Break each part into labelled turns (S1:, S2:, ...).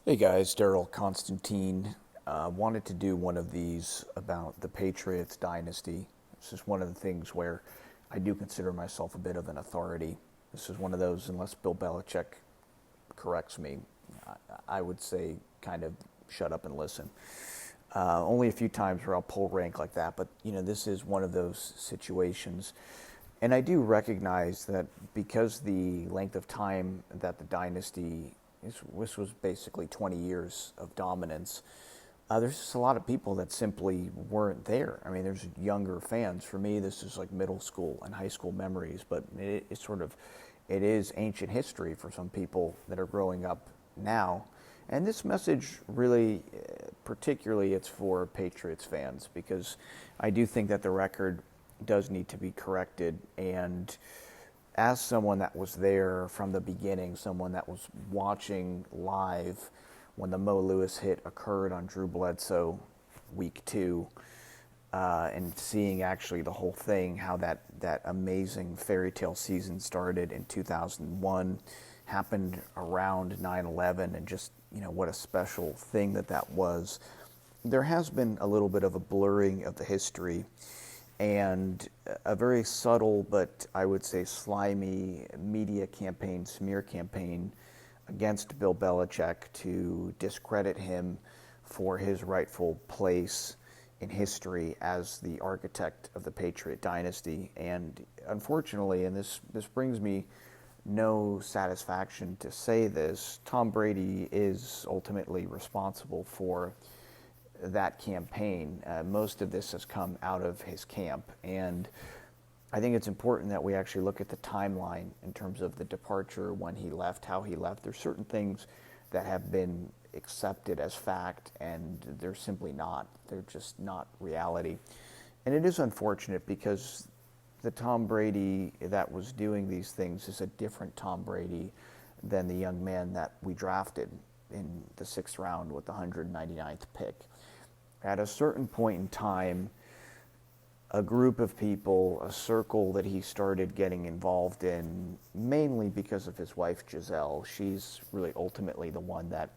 S1: Hey guys, Daryl Constantine. Wanted to do one of these about the Patriots dynasty. This is one of the things where I do consider myself a bit of an authority. This is one of those, unless Bill Belichick corrects me, I would say kind of shut up and listen. Only a few times where I'll pull rank like that, but this is one of those situations. And I do recognize that because the length of time that the dynasty, this was basically 20 years of dominance, there's just a lot of people that simply weren't there. I mean, there's younger fans. For me, this is like middle school and high school memories, but it is ancient history for some people that are growing up now. And this message really, particularly, it's for Patriots fans because I do think that the record does need to be corrected. And as someone that was there from the beginning, someone that was watching live when the Mo Lewis hit occurred on Drew Bledsoe week 2, and seeing actually the whole thing, how that amazing fairy tale season started in 2001, happened around 9/11, and just what a special thing that was. There has been a little bit of a blurring of the history and a very subtle but I would say slimy media campaign, smear campaign against Bill Belichick to discredit him for his rightful place in history as the architect of the Patriot dynasty. And unfortunately, and this brings me no satisfaction to say this, Tom Brady is ultimately responsible for that campaign. Most of this has come out of his camp. And I think it's important that we actually look at the timeline in terms of the departure, when he left, how he left. There's certain things that have been accepted as fact, and they're simply not. They're just not reality. And it is unfortunate because the Tom Brady that was doing these things is a different Tom Brady than the young man that we drafted in the 6th round with the 199th pick. At a certain point in time, a group of people, a circle that he started getting involved in, mainly because of his wife Giselle. She's really ultimately the one that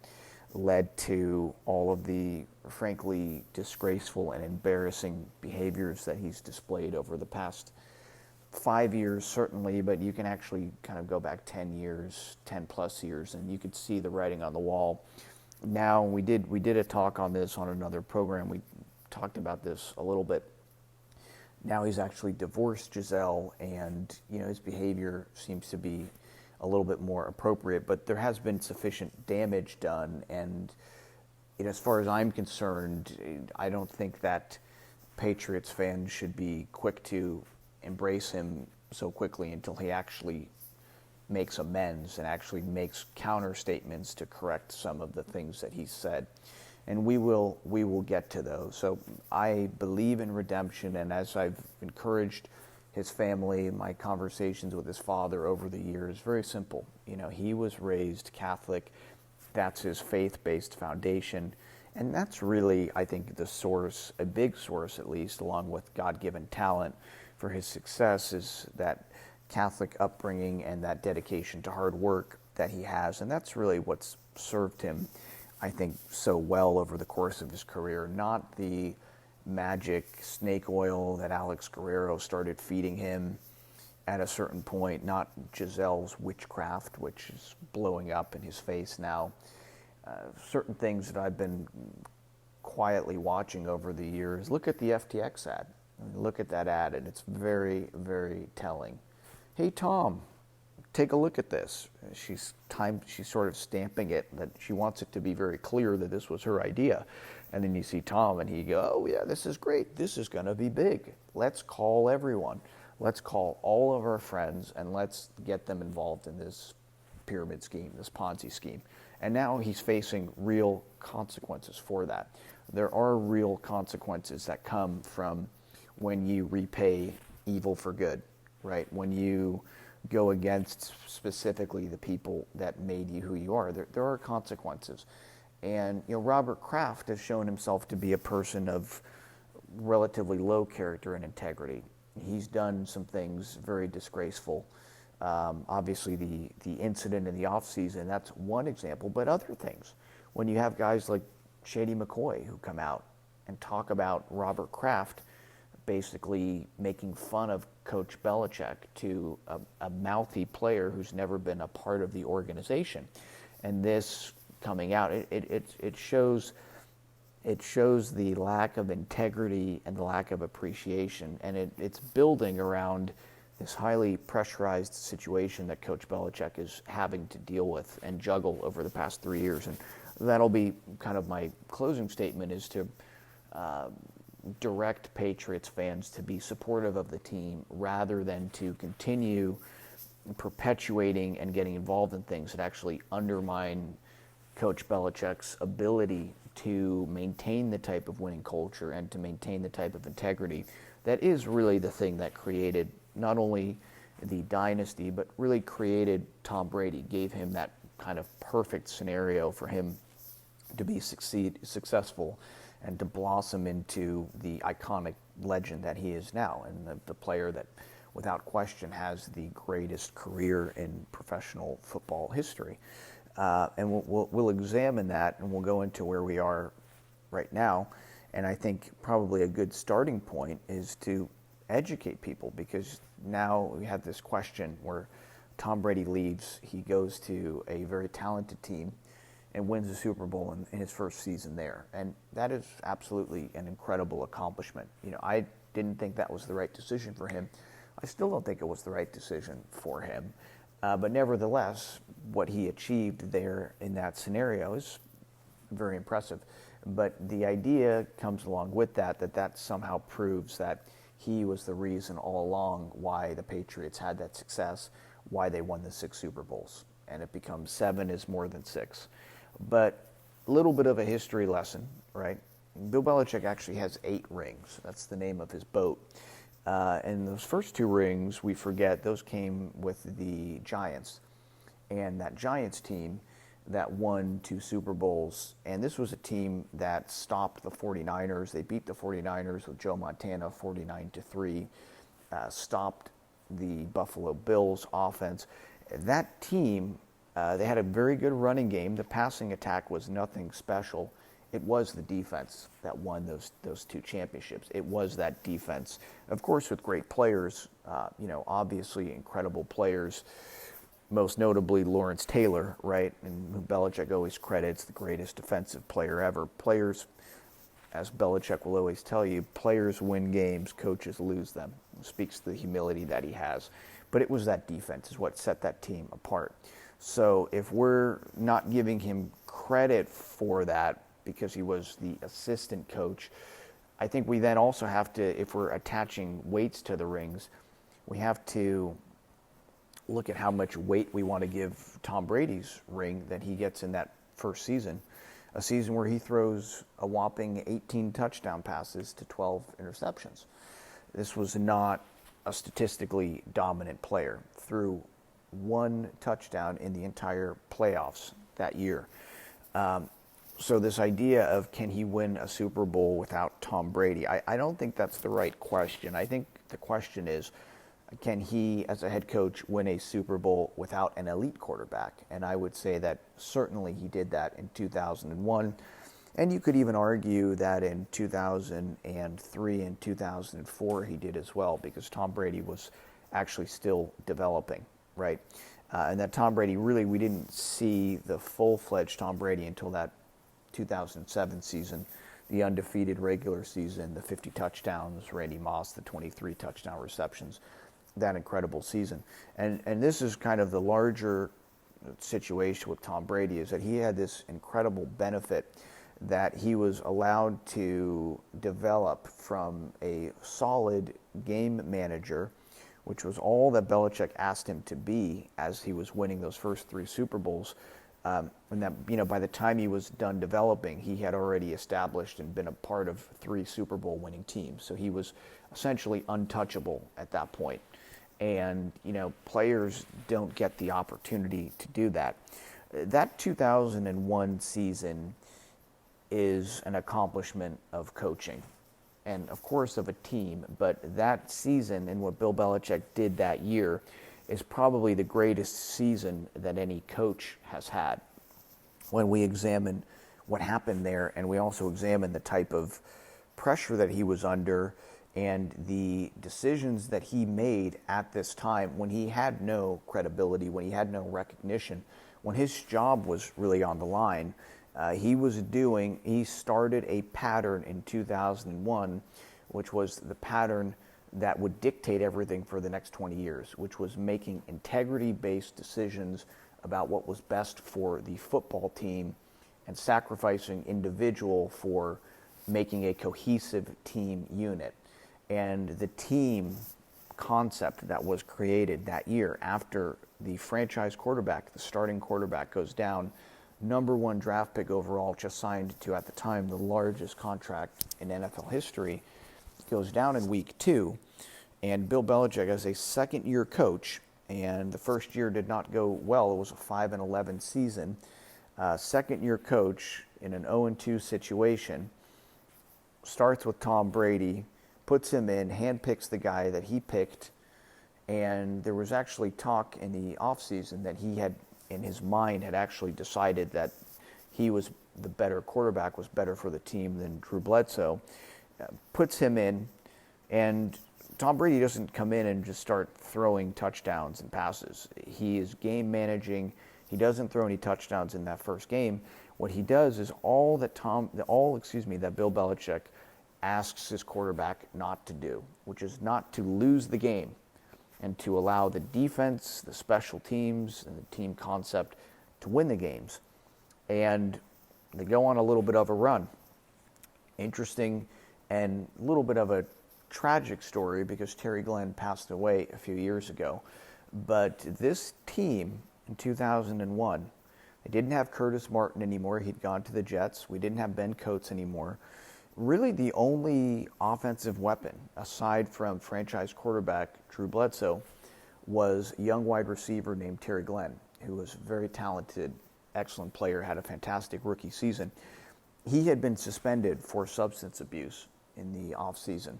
S1: led to all of the frankly disgraceful and embarrassing behaviors that he's displayed over the past 5 years, certainly, but you can actually kind of go back 10 years, 10 plus years, and you could see the writing on the wall. Now, we did a talk on this on another program. We talked about this a little bit. Now he's actually divorced Giselle, and his behavior seems to be a little bit more appropriate. But there has been sufficient damage done, and as far as I'm concerned, I don't think that Patriots fans should be quick to embrace him so quickly until he actually makes amends and actually makes counter statements to correct some of the things that he said. And we will get to those. So I believe in redemption, and as I've encouraged his family, my conversations with his father over the years, very simple. He was raised Catholic. That's his faith-based foundation. And that's really, I think, the source, a big source at least, along with God-given talent for his success, is that Catholic upbringing and that dedication to hard work that he has. And that's really what's served him, I think, so well over the course of his career. Not the magic snake oil that Alex Guerrero started feeding him at a certain point, not Giselle's witchcraft, which is blowing up in his face now. Certain things that I've been quietly watching over the years. Look at the FTX ad. Look at that ad, and it's very, very telling. Hey, Tom, take a look at this. She's sort of stamping it, that she wants it to be very clear that this was her idea. And then you see Tom, and he goes, oh, yeah, this is great. This is going to be big. Let's call everyone. Let's call all of our friends, and let's get them involved in this pyramid scheme, this Ponzi scheme. And now he's facing real consequences for that. There are real consequences that come from when you repay evil for good, right? When you go against specifically the people that made you who you are, there are consequences. And Robert Kraft has shown himself to be a person of relatively low character and integrity. He's done some things very disgraceful. Obviously, the incident in the offseason, that's one example, but other things when you have guys like Shady McCoy who come out and talk about Robert Kraft basically making fun of Coach Belichick to a mouthy player who's never been a part of the organization. And this coming out, it shows the lack of integrity and the lack of appreciation, and it's building around this highly pressurized situation that Coach Belichick is having to deal with and juggle over the past 3 years. And that'll be kind of my closing statement, is to direct Patriots fans to be supportive of the team rather than to continue perpetuating and getting involved in things that actually undermine Coach Belichick's ability to maintain the type of winning culture and to maintain the type of integrity that is really the thing that created not only the dynasty, but really created Tom Brady, gave him that kind of perfect scenario for him to be successful and to blossom into the iconic legend that he is now, and the player that without question has the greatest career in professional football history. And we'll examine that, and we'll go into where we are right now. And I think probably a good starting point is to educate people, because now we have this question where Tom Brady leaves, he goes to a very talented team and wins the Super Bowl in his first season there. And that is absolutely an incredible accomplishment. I didn't think that was the right decision for him. I still don't think it was the right decision for him. But nevertheless, what he achieved there in that scenario is very impressive. But the idea comes along with that somehow proves that he was the reason all along why the Patriots had that success, why they won the 6 Super Bowls. And it becomes 7 is more than 6. But a little bit of a history lesson, right? Bill Belichick actually has 8 rings. That's the name of his boat. And those first 2 rings, we forget, those came with the Giants. And that Giants team that won 2 Super Bowls, and this was a team that stopped the 49ers. They beat the 49ers with Joe Montana 49-3, stopped the Buffalo Bills offense. That team, they had a very good running game. The passing attack was nothing special. It was the defense that won those 2 championships. It was that defense, of course, with great players, obviously incredible players, most notably Lawrence Taylor, right, and who Belichick always credits the greatest defensive player ever. Players, as Belichick will always tell you, players win games, coaches lose them. It speaks to the humility that he has. But it was that defense is what set that team apart. So if we're not giving him credit for that because he was the assistant coach, I think we then also have to, if we're attaching weights to the rings, we have to look at how much weight we want to give Tom Brady's ring that he gets in that first season, a season where he throws a whopping 18 touchdown passes to 12 interceptions. This was not a statistically dominant player, threw 1 touchdown in the entire playoffs that year. So this idea of can he win a Super Bowl without Tom Brady, I don't think that's the right question. I think the question is, can he, as a head coach, win a Super Bowl without an elite quarterback? And I would say that certainly he did that in 2001. And you could even argue that in 2003 and 2004 he did as well, because Tom Brady was actually still developing, right? And that Tom Brady, really, we didn't see the full-fledged Tom Brady until that 2007 season, the undefeated regular season, the 50 touchdowns, Randy Moss, the 23 touchdown receptions, that incredible season. And this is kind of the larger situation with Tom Brady, is that he had this incredible benefit that he was allowed to develop from a solid game manager, which was all that Belichick asked him to be as he was winning those first 3 Super Bowls. And that, by the time he was done developing, he had already established and been a part of 3 Super Bowl winning teams. So he was essentially untouchable at that point. And, players don't get the opportunity to do that. That 2001 season is an accomplishment of coaching and, of course, of a team. But that season and what Bill Belichick did that year is probably the greatest season that any coach has had. when we examine what happened there, and we also examine the type of pressure that he was under and the decisions that he made at this time when he had no credibility, when he had no recognition, when his job was really on the line. He started a pattern in 2001, which was the pattern that would dictate everything for the next 20 years, which was making integrity-based decisions about what was best for the football team and sacrificing individual for making a cohesive team unit. And the team concept that was created that year after the franchise quarterback, the starting quarterback, goes down, number one draft pick overall, just signed to, at the time, the largest contract in NFL history, goes down in week 2. And Bill Belichick, as a second-year coach, and the first year did not go well. It was a 5-11 season. Second-year coach in an 0-2 situation, starts with Tom Brady, puts him in, handpicks the guy that he picked, and there was actually talk in the offseason that he had, in his mind, had actually decided that he was the better quarterback, was better for the team than Drew Bledsoe. Puts him in, and Tom Brady doesn't come in and just start throwing touchdowns and passes. He is game managing. He doesn't throw any touchdowns in that first game. What he does is all that Bill Belichick asks his quarterback not to do, which is not to lose the game and to allow the defense, the special teams, and the team concept to win the games. And they go on a little bit of a run. Interesting and a little bit of a tragic story because Terry Glenn passed away a few years ago. But this team in 2001, they didn't have Curtis Martin anymore. He'd gone to the Jets. We didn't have Ben Coates anymore. Really the only offensive weapon, aside from franchise quarterback Drew Bledsoe, was a young wide receiver named Terry Glenn, who was very talented, excellent player, had a fantastic rookie season. He had been suspended for substance abuse in the offseason,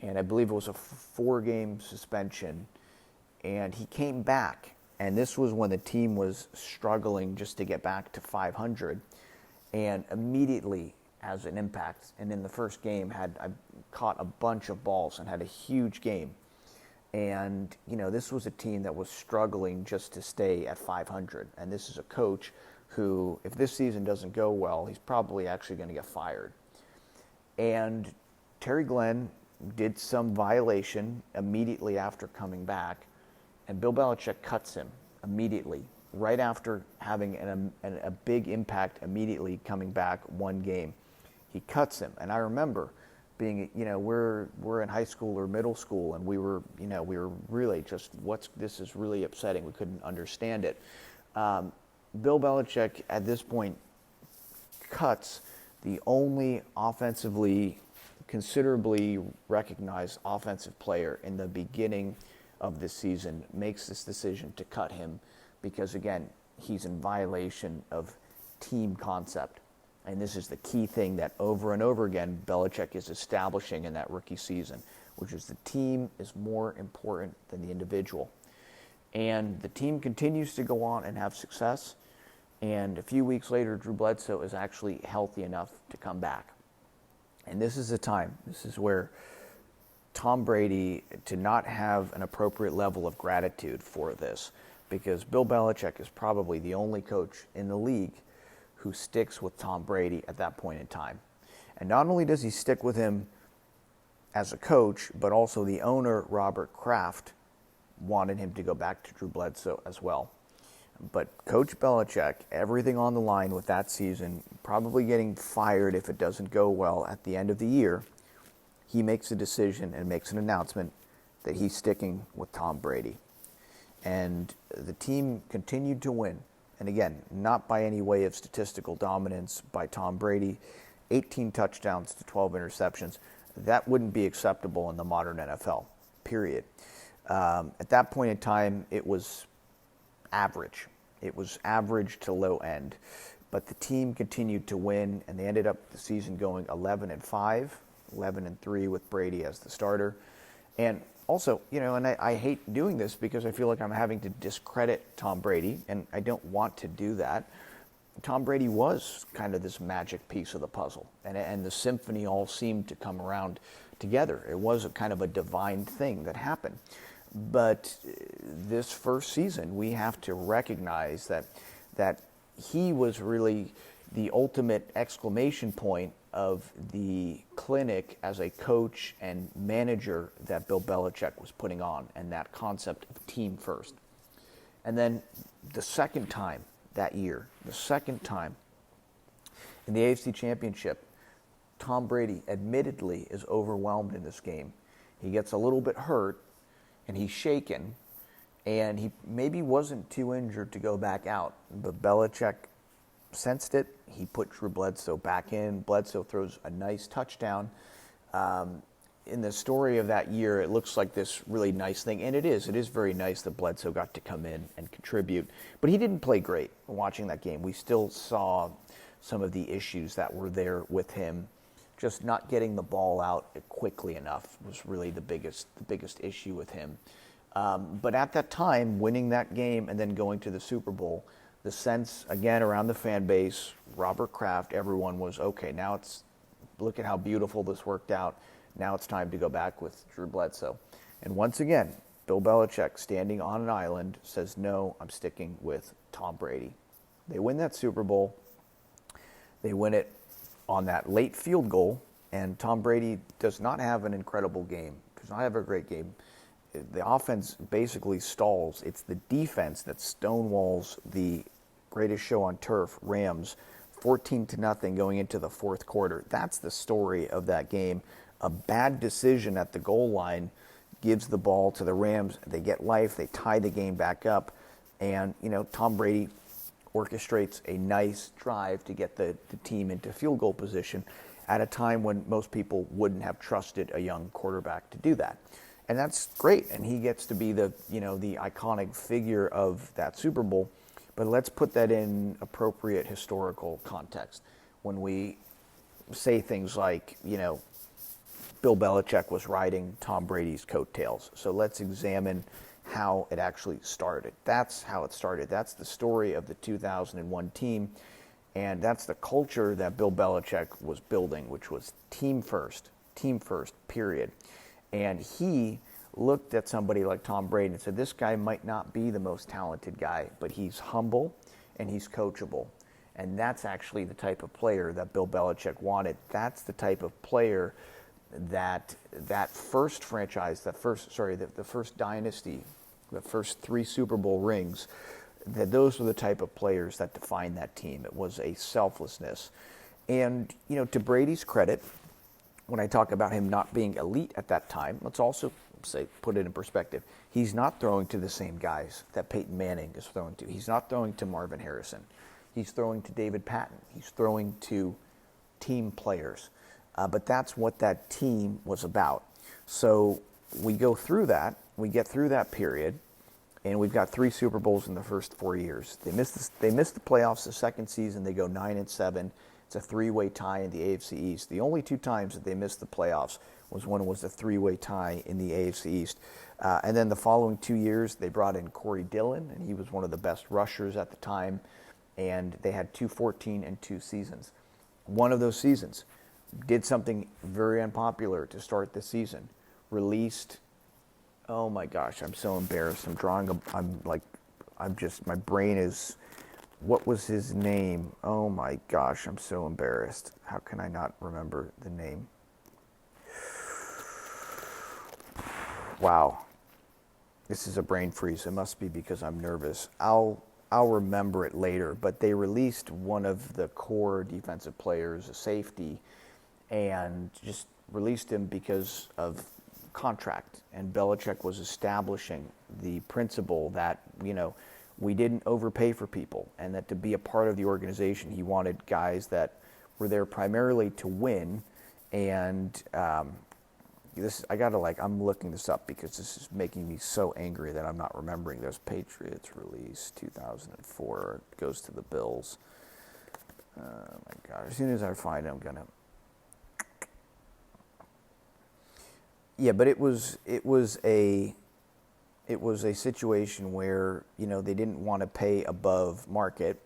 S1: and I believe it was a 4-game suspension, and he came back, and this was when the team was struggling just to get back to 500, and immediately has an impact, and in the first game I caught a bunch of balls and had a huge game. And this was a team that was struggling just to stay at 500, and this is a coach who, if this season doesn't go well, he's probably actually going to get fired. And Terry Glenn did some violation immediately after coming back, and Bill Belichick cuts him immediately, right after having a big impact immediately coming back one game. He cuts him, and I remember being, we're in high school or middle school, and we were really just, this is really upsetting. We couldn't understand it. Bill Belichick at this point cuts the only offensively considerably recognized offensive player in the beginning of this season, makes this decision to cut him because, again, he's in violation of team concept. And this is the key thing that over and over again Belichick is establishing in that rookie season, which is the team is more important than the individual. And the team continues to go on and have success. And a few weeks later, Drew Bledsoe is actually healthy enough to come back. And this is where Tom Brady, to not have an appropriate level of gratitude for this, because Bill Belichick is probably the only coach in the league who sticks with Tom Brady at that point in time. And not only does he stick with him as a coach, but also the owner, Robert Kraft, wanted him to go back to Drew Bledsoe as well. But Coach Belichick, everything on the line with that season, probably getting fired if it doesn't go well at the end of the year, he makes a decision and makes an announcement that he's sticking with Tom Brady. And the team continued to win. And again, not by any way of statistical dominance by Tom Brady, 18 touchdowns to 12 interceptions. That wouldn't be acceptable in the modern NFL, period. At that point in time, it was average. It was average to low end. But the team continued to win, and they ended up the season going 11-5, 11-3 with Brady as the starter. And also, and I hate doing this because I feel like I'm having to discredit Tom Brady, and I don't want to do that. Tom Brady was kind of this magic piece of the puzzle, and the symphony all seemed to come around together. It was a kind of a divine thing that happened. But this first season, we have to recognize that he was really the ultimate exclamation point of the clinic as a coach and manager that Bill Belichick was putting on, and that concept of team first. And then the second time that year, the second time in the AFC Championship, Tom Brady admittedly is overwhelmed in this game. He gets a little bit hurt, and he's shaken, and he maybe wasn't too injured to go back out, but Belichick sensed it. He put Drew Bledsoe back in. Bledsoe throws a nice touchdown. In the story of that year, it looks like this really nice thing, and it is. It is very nice that Bledsoe got to come in and contribute, but he didn't play great watching that game. We still saw some of the issues that were there with him. Just not getting the ball out quickly enough was really the biggest issue with him. But at that time, winning that game and then going to the Super Bowl, the sense, again, around the fan base, Robert Kraft, everyone was, okay, now look at how beautiful this worked out. Now it's time to go back with Drew Bledsoe. And once again, Bill Belichick, standing on an island, says, no, I'm sticking with Tom Brady. They win that Super Bowl. They win it on that late field goal, and Tom Brady does not have an incredible game, does not have a great game. The offense basically stalls. It's the defense that stonewalls the greatest show on turf, Rams, 14-0 going into the fourth quarter. That's the story of that game. A bad decision at the goal line gives the ball to the Rams. They get life. They tie the game back up. And, Tom Brady orchestrates a nice drive to get the team into field goal position at a time when most people wouldn't have trusted a young quarterback to do that. And that's great. And he gets to be the iconic figure of that Super Bowl. But let's put that in appropriate historical context. When we say things like, Bill Belichick was riding Tom Brady's coattails. So let's examine how it actually started. That's how it started. That's the story of the 2001 team. And that's the culture that Bill Belichick was building, which was team first, period. And he looked at somebody like Tom Brady and said, this guy might not be the most talented guy, but he's humble and he's coachable. And that's actually the type of player that Bill Belichick wanted. That's the type of player that first franchise, the first dynasty, the first 3 Super Bowl rings, that those were the type of players that defined that team. It was a selflessness. And, to Brady's credit, when I talk about him not being elite at that time, let's also put it in perspective. He's not throwing to the same guys that Peyton Manning is throwing to. He's not throwing to Marvin Harrison. He's throwing to David Patton. He's throwing to team players. But that's what that team was about. So we go through that. We get through that period, and we've got 3 Super Bowls in the first 4 years. They missed the playoffs the second season. They go 9-7. It's a 3-way tie in the AFC East. The only 2 times that they missed the playoffs was when it was a 3-way tie in the AFC East. And then the following 2 years, they brought in Corey Dillon, and he was one of the best rushers at the time. And they had 2 14-2 seasons. One of those seasons did something very unpopular to start the season. Released, oh my gosh, I'm so embarrassed. My brain is, what was his name? Oh my gosh, I'm so embarrassed. How can I not remember the name? Wow. This is a brain freeze. It must be because I'm nervous. I'll remember it later, but they released one of the core defensive players, a safety, and just released him because of contract. And Belichick was establishing the principle that, we didn't overpay for people, and that to be a part of the organization, he wanted guys that were there primarily to win. And I'm looking this up because this is making me so angry that I'm not remembering this. Patriots release 2004 goes to the Bills. Oh my God! As soon as I find it, I'm gonna. Yeah, but it was a situation where they didn't want to pay above market,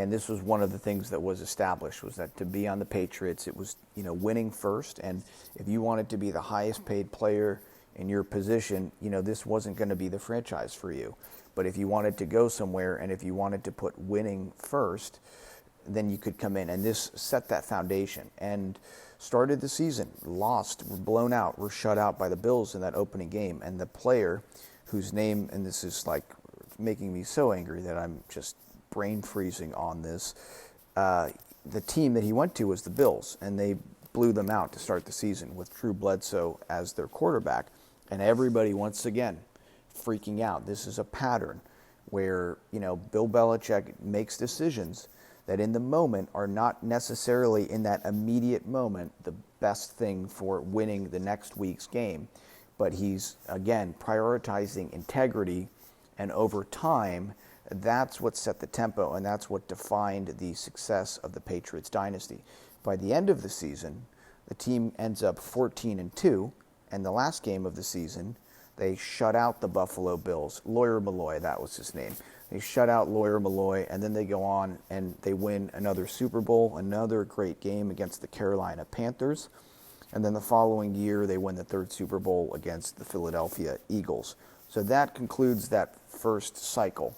S1: And this was one of the things that was established, was that to be on the Patriots, it was, winning first. And if you wanted to be the highest paid player in your position, this wasn't going to be the franchise for you. But if you wanted to go somewhere and if you wanted to put winning first, then you could come in. And this set that foundation and started the season, lost, were blown out, were shut out by the Bills in that opening game. And the player whose name, and this is like making me so angry that I'm just brain freezing on this, the team that he went to was the Bills, and they blew them out to start the season with Drew Bledsoe as their quarterback. And everybody, once again, freaking out. This is a pattern where, Bill Belichick makes decisions that in the moment are not necessarily in that immediate moment the best thing for winning the next week's game. But he's, again, prioritizing integrity, and over time, that's what set the tempo, and that's what defined the success of the Patriots dynasty. By the end of the season, the team ends up 14-2, and the last game of the season, they shut out the Buffalo Bills. Lawyer Malloy, that was his name. They shut out Lawyer Malloy, and then they go on and they win another Super Bowl, another great game against the Carolina Panthers. And then the following year, they win the third Super Bowl against the Philadelphia Eagles. So that concludes that first cycle.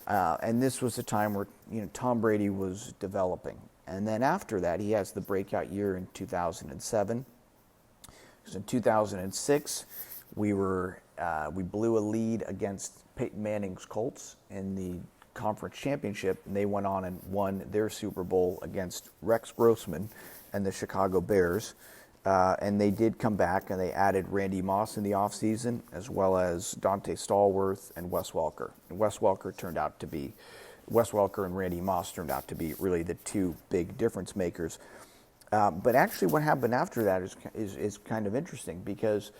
S1: And this was a time where Tom Brady was developing. And then after that, he has the breakout year in 2007. Because in 2006, we blew a lead against Peyton Manning's Colts in the conference championship, and they went on and won their Super Bowl against Rex Grossman and the Chicago Bears. And they did come back, and they added Randy Moss in the offseason, as well as Dante Stallworth and Wes Welker. And Wes Welker and Randy Moss turned out to be really the two big difference makers. But actually what happened after that is kind of interesting, because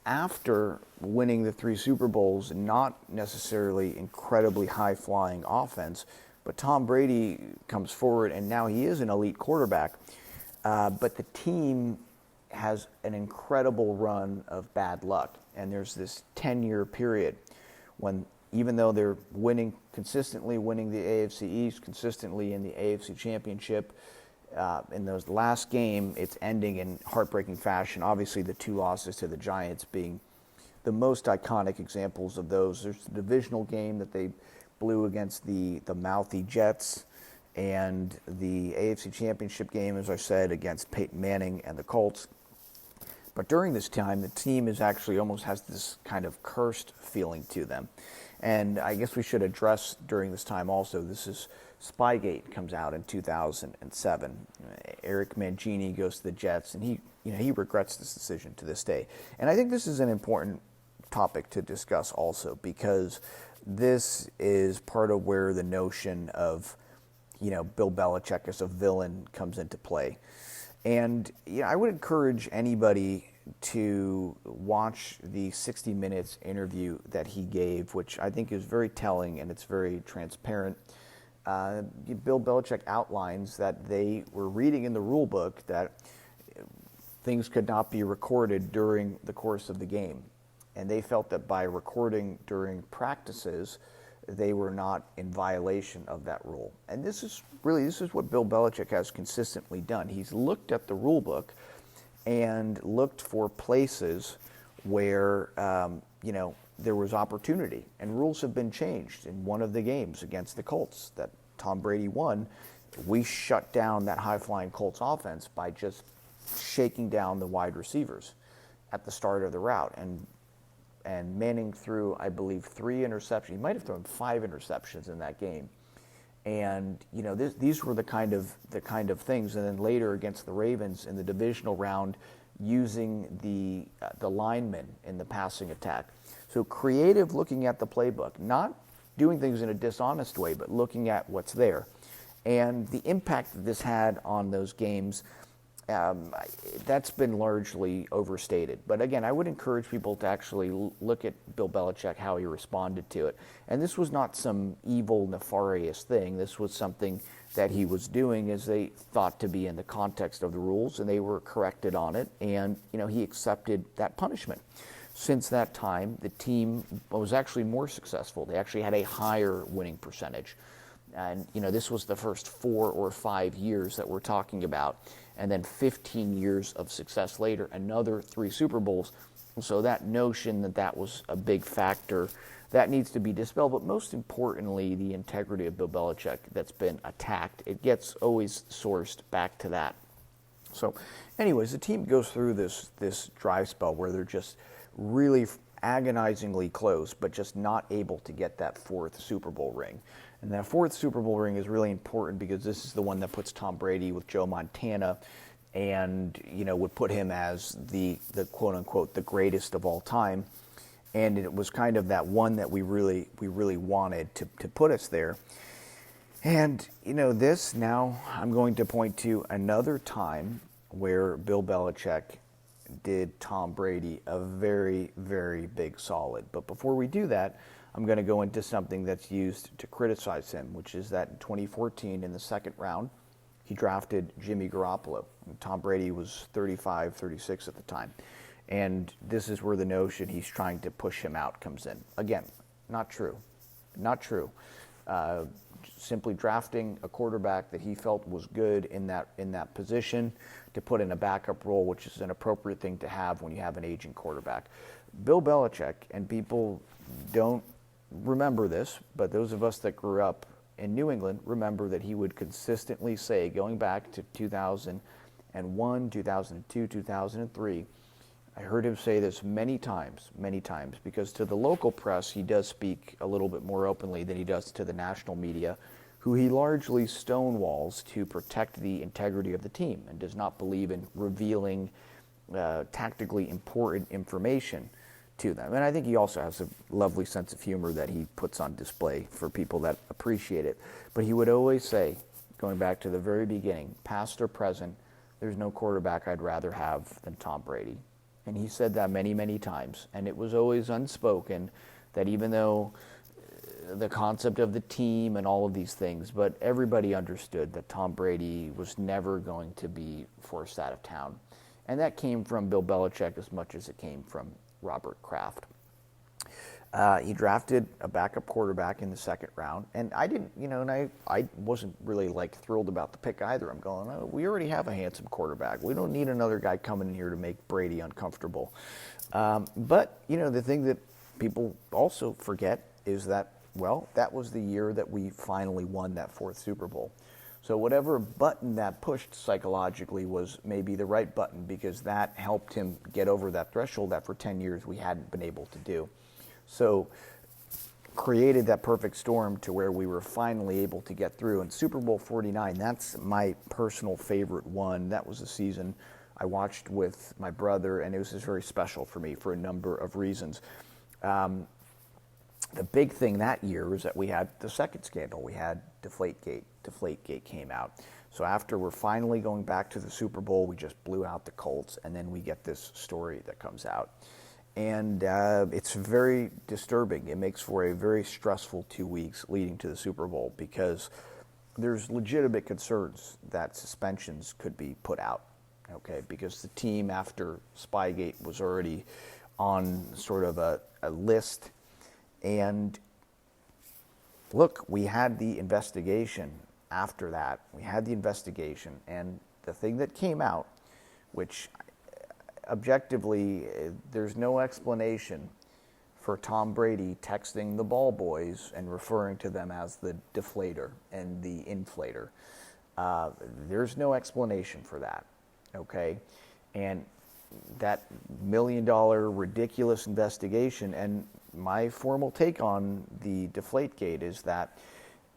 S1: after winning the 3 Super Bowls, not necessarily incredibly high-flying offense, but Tom Brady comes forward, and now he is an elite quarterback. But the team has an incredible run of bad luck. And there's this 10-year period when, even though they're consistently winning the AFC East, consistently in the AFC Championship, in those last game, it's ending in heartbreaking fashion. Obviously, the 2 losses to the Giants being the most iconic examples of those. There's the divisional game that they blew against the mouthy Jets, and the AFC Championship game, as I said, against Peyton Manning and the Colts. But during this time, the team is actually almost has this kind of cursed feeling to them. And I guess we should address during this time also, this is Spygate comes out in 2007. Eric Mangini goes to the Jets, and he regrets this decision to this day. And I think this is an important topic to discuss also, because this is part of where the notion of Bill Belichick as a villain comes into play. And I would encourage anybody to watch the 60 Minutes interview that he gave, which I think is very telling and it's very transparent. Bill Belichick outlines that they were reading in the rule book that things could not be recorded during the course of the game. And they felt that by recording during practices, they were not in violation of that rule. And this is what Bill Belichick has consistently done. He's looked at the rule book and looked for places where, there was opportunity. And rules have been changed. In one of the games against the Colts that Tom Brady won, we shut down that high-flying Colts offense by just shaking down the wide receivers at the start of the route. And Manning threw, I believe, 3 interceptions. He might have thrown 5 interceptions in that game. And these were the kind of things. And then later against the Ravens in the divisional round, using the linemen in the passing attack. So creative, looking at the playbook, not doing things in a dishonest way, but looking at what's there. And the impact that this had on those games, that's been largely overstated. But again, I would encourage people to actually look at Bill Belichick, how he responded to it. And this was not some evil, nefarious thing. This was something that he was doing as they thought to be in the context of the rules, and they were corrected on it. And, he accepted that punishment. Since that time, the team was actually more successful. They actually had a higher winning percentage. And, this was the first 4 or 5 years that we're talking about. And then 15 years of success later, another 3 Super Bowls. So that notion that was a big factor, that needs to be dispelled. But most importantly, the integrity of Bill Belichick that's been attacked. It gets always sourced back to that. So anyways, the team goes through this dry spell where they're just really agonizingly close, but just not able to get that 4th Super Bowl ring. And that 4th Super Bowl ring is really important because this is the one that puts Tom Brady with Joe Montana and, would put him as the quote-unquote the greatest of all time. And it was kind of that one that we really wanted to put us there. And, this now I'm going to point to another time where Bill Belichick did Tom Brady a very, very big solid. But before we do that, I'm going to go into something that's used to criticize him, which is that in 2014 in the 2nd round, he drafted Jimmy Garoppolo. Tom Brady was 35, 36 at the time. And this is where the notion he's trying to push him out comes in. Again, not true. Not true. Simply drafting a quarterback that he felt was good in that position to put in a backup role, which is an appropriate thing to have when you have an aging quarterback. Bill Belichick, and people don't remember this, but those of us that grew up in New England remember that he would consistently say, going back to 2001, 2002, 2003, I heard him say this many times, because to the local press, he does speak a little bit more openly than he does to the national media, who he largely stonewalls to protect the integrity of the team and does not believe in revealing tactically important information to them. And I think he also has a lovely sense of humor that he puts on display for people that appreciate it. But he would always say, going back to the very beginning, past or present, there's no quarterback I'd rather have than Tom Brady. And he said that many, many times. And it was always unspoken that even though the concept of the team and all of these things, but everybody understood that Tom Brady was never going to be forced out of town. And that came from Bill Belichick as much as it came from Robert Kraft. He drafted a backup quarterback in the 2nd round, and I didn't, and I wasn't really thrilled about the pick either. I'm going, oh, we already have a handsome quarterback. We don't need another guy coming in here to make Brady uncomfortable. But the thing that people also forget is that, well, that was the year that we finally won that 4th Super Bowl. So whatever button that pushed psychologically was maybe the right button, because that helped him get over that threshold that for 10 years we hadn't been able to do. So created that perfect storm to where we were finally able to get through. And Super Bowl 49, that's my personal favorite one. That was a season I watched with my brother, and it was just very special for me for a number of reasons. The big thing that year was that we had the second scandal. We had Deflategate. Deflategate came out. So after we're finally going back to the Super Bowl, we just blew out the Colts, and then we get this story that comes out. And it's very disturbing. It makes for a very stressful 2 weeks leading to the Super Bowl, because there's legitimate concerns that suspensions could be put out, okay? Because the team, after Spygate, was already on sort of a list. And look, we had the investigation after that. We had the investigation, and the thing that came out, which objectively, there's no explanation for Tom Brady texting the ball boys and referring to them as the deflator and the inflator. There's no explanation for that, okay? And that $1 million ridiculous investigation, and my formal take on the Deflategate is that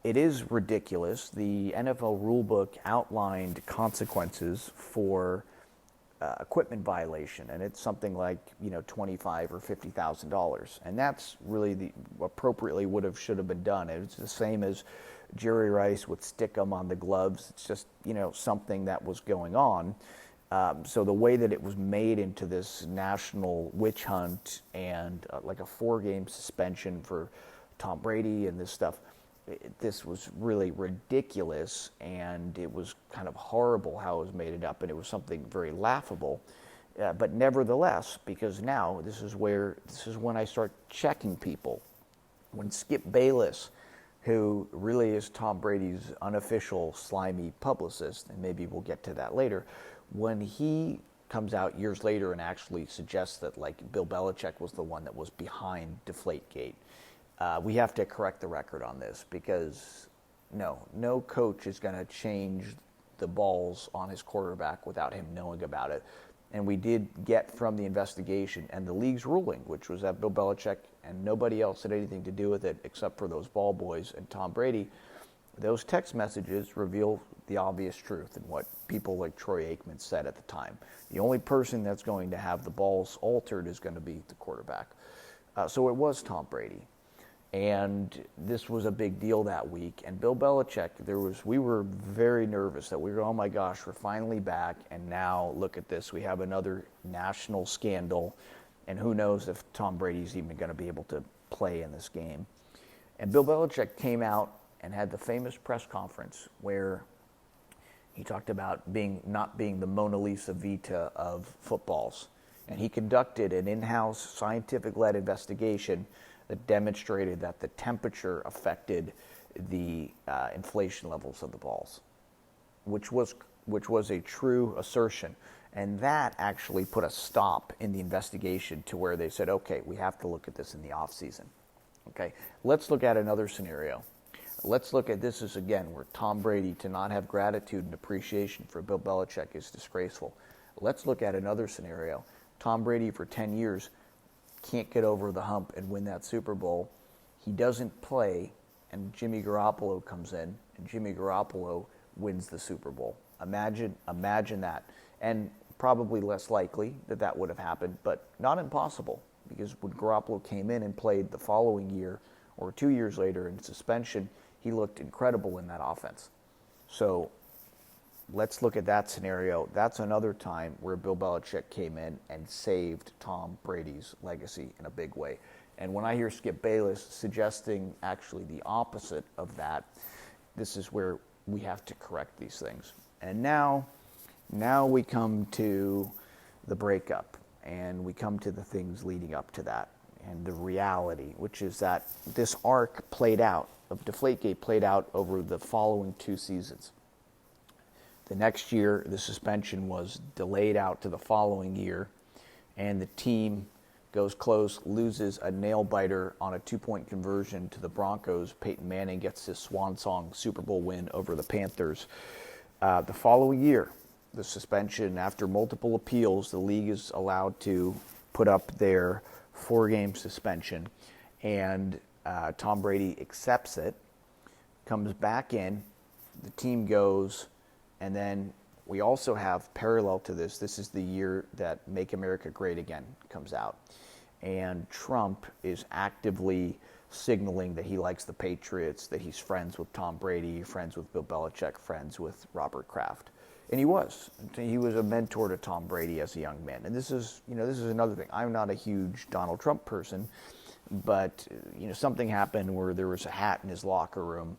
S1: it is ridiculous. The NFL rulebook outlined consequences for equipment violation, and it's something like $25,000 or $50,000, and that's really appropriately should have been done. It's the same as Jerry Rice would stick them on the gloves. It's just something that was going on. So the way that it was made into this national witch hunt and like a 4-game suspension for Tom Brady and this stuff, this was really ridiculous, and it was kind of horrible how it was made up, and it was something very laughable. But nevertheless, because now this is when I start checking people. When Skip Bayless who really is Tom Brady's unofficial slimy publicist, and maybe we'll get to that later, when he comes out years later and actually suggests that like Bill Belichick was the one that was behind Deflategate, we have to correct the record on this, because no coach is going to change the balls on his quarterback without him knowing about it. And we did get from the investigation and the league's ruling, which was that Bill Belichick and nobody else had anything to do with it except for those ball boys and Tom Brady, those text messages reveal the obvious truth and what people like Troy Aikman said at the time. The only person that's going to have the balls altered is going to be the quarterback. So it was Tom Brady. And this was a big deal that week. And Bill Belichick, we were very nervous that we were, oh my gosh, we're finally back. And now look at this. We have another national scandal. And who knows if Tom Brady's even going to be able to play in this game. And Bill Belichick came out and had the famous press conference where he talked about not being the Mona Lisa Vita of footballs. And he conducted an in-house scientific-led investigation that demonstrated that the temperature affected the inflation levels of the balls, which was a true assertion. And that actually put a stop in the investigation to where they said, okay, we have to look at this in the off season. Okay, let's look at another scenario. Let's look at this as, again, where Tom Brady, to not have gratitude and appreciation for Bill Belichick is disgraceful. Let's look at another scenario. Tom Brady, for 10 years, can't get over the hump and win that Super Bowl. He doesn't play, and Jimmy Garoppolo comes in, and Jimmy Garoppolo wins the Super Bowl. Imagine that. And probably less likely that would have happened, but not impossible, because when Garoppolo came in and played the following year or 2 years later in suspension, he looked incredible in that offense. So let's look at that scenario. That's another time where Bill Belichick came in and saved Tom Brady's legacy in a big way. And when I hear Skip Bayless suggesting actually the opposite of that, this is where we have to correct these things. And now we come to the breakup, and we come to the things leading up to that, and the reality, which is that this arc of Deflategate played out over the following 2 seasons. The next year, the suspension was delayed out to the following year, and the team goes close, loses a nail-biter on a 2-point conversion to the Broncos. Peyton Manning gets his swan song Super Bowl win over the Panthers. The following year, the suspension, after multiple appeals, the league is allowed to put up their 4-game suspension, and Tom Brady accepts it, comes back in, the team goes. And then we also have, parallel to this is the year that Make America Great Again comes out. And Trump is actively signaling that he likes the Patriots, that he's friends with Tom Brady, friends with Bill Belichick, friends with Robert Kraft. And he was. He was a mentor to Tom Brady as a young man. And this is another thing. I'm not a huge Donald Trump person, but something happened where there was a hat in his locker room,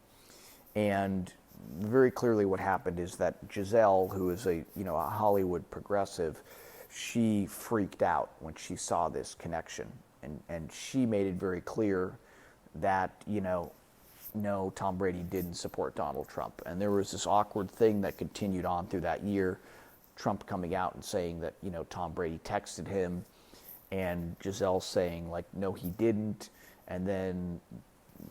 S1: and very clearly what happened is that Giselle, who is a Hollywood progressive, she freaked out when she saw this connection, and she made it very clear that no, Tom Brady didn't support Donald Trump. And there was this awkward thing that continued on through that year, Trump coming out and saying that Tom Brady texted him, and Giselle saying like no, he didn't, and then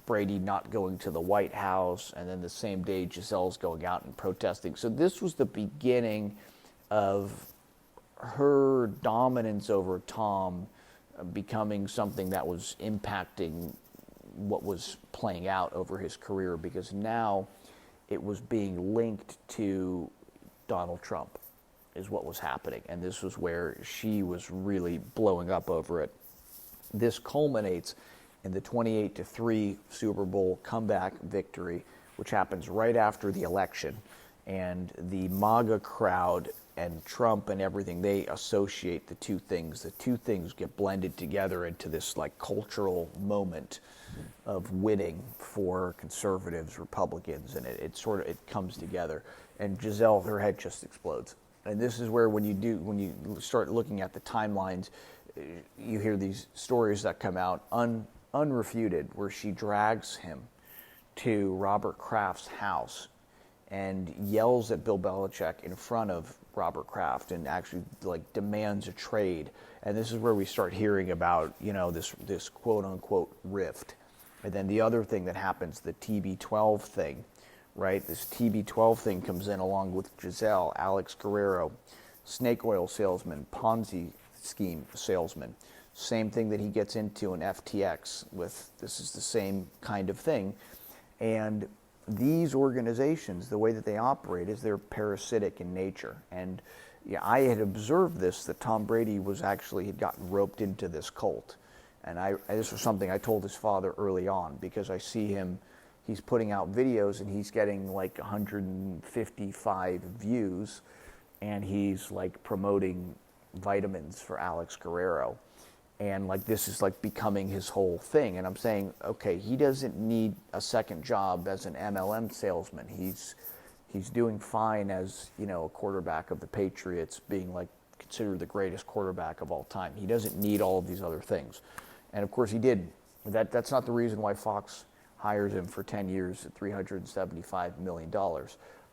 S1: Brady not going to the White House, and then the same day Giselle's going out and protesting. So this was the beginning of her dominance over Tom becoming something that was impacting what was playing out over his career, because now it was being linked to Donald Trump is what was happening, and this was where she was really blowing up over it. This culminates in the 28-3 Super Bowl comeback victory, which happens right after the election. And the MAGA crowd and Trump and everything, they associate the two things. The two things get blended together into this like cultural moment of winning for conservatives, Republicans, and it comes together. And Giselle, her head just explodes. And this is where when you start looking at the timelines, you hear these stories that come out unrefuted, where she drags him to Robert Kraft's house and yells at Bill Belichick in front of Robert Kraft and actually like demands a trade. And this is where we start hearing about, this quote unquote rift. And then the other thing that happens, the TB12 thing, right? This TB12 thing comes in along with Giselle, Alex Guerrero, snake oil salesman, Ponzi scheme salesman. Same thing that he gets into in FTX with, this is the same kind of thing. And these organizations, the way that they operate is they're parasitic in nature. And I had observed this, that Tom Brady had gotten roped into this cult. And this was something I told his father early on, because I see him, he's putting out videos and he's getting like 155 views, and he's like promoting vitamins for Alex Guerrero. And like this is like becoming his whole thing. And I'm saying, okay, he doesn't need a second job as an MLM salesman. He's doing fine as, a quarterback of the Patriots, being like considered the greatest quarterback of all time. He doesn't need all of these other things. And of course he did. That's not the reason why Fox hired him for 10 years at $375 million.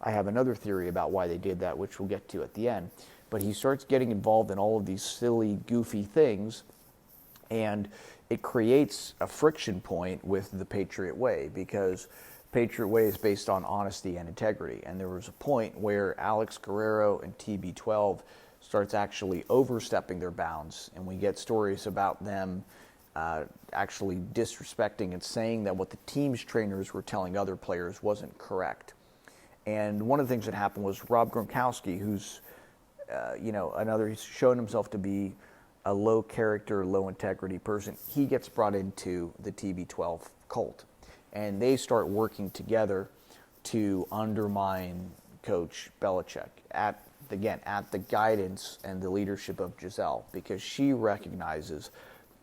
S1: I have another theory about why they did that, which we'll get to at the end. But he starts getting involved in all of these silly, goofy things, and it creates a friction point with the Patriot Way, because Patriot Way is based on honesty and integrity. And there was a point where Alex Guerrero and TB12 starts actually overstepping their bounds, and we get stories about them actually disrespecting and saying that what the team's trainers were telling other players wasn't correct. And one of the things that happened was Rob Gronkowski, who's he's shown himself to be a low character, low integrity person. He gets brought into the TB12 cult, and they start working together to undermine Coach Belichick at the guidance and the leadership of Giselle, because she recognizes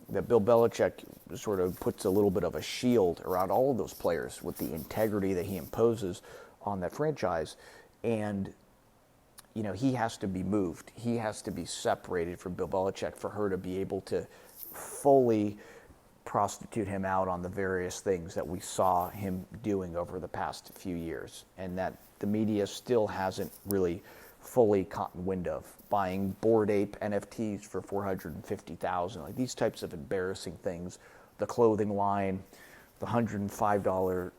S1: that Bill Belichick sort of puts a little bit of a shield around all of those players with the integrity that he imposes on that franchise. And he has to be moved. He has to be separated from Bill Belichick for her to be able to fully prostitute him out on the various things that we saw him doing over the past few years, and that the media still hasn't really fully caught wind of. Buying Bored Ape NFTs for $450,000, like these types of embarrassing things. The clothing line, the $105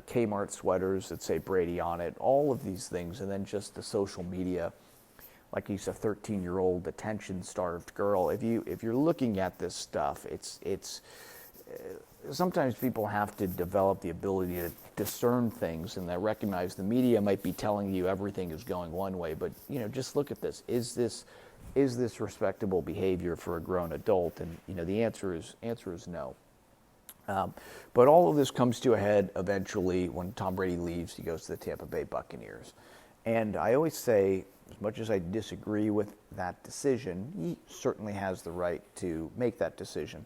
S1: Kmart sweaters that say Brady on it, all of these things, and then just the social media, like he's a 13-year-old attention-starved girl. If you're looking at this stuff, it's sometimes people have to develop the ability to discern things, and they recognize the media might be telling you everything is going one way, but just look at this. Is this respectable behavior for a grown adult? And the answer is no. But all of this comes to a head eventually when Tom Brady leaves. He goes to the Tampa Bay Buccaneers. And I always say, as much as I disagree with that decision, he certainly has the right to make that decision.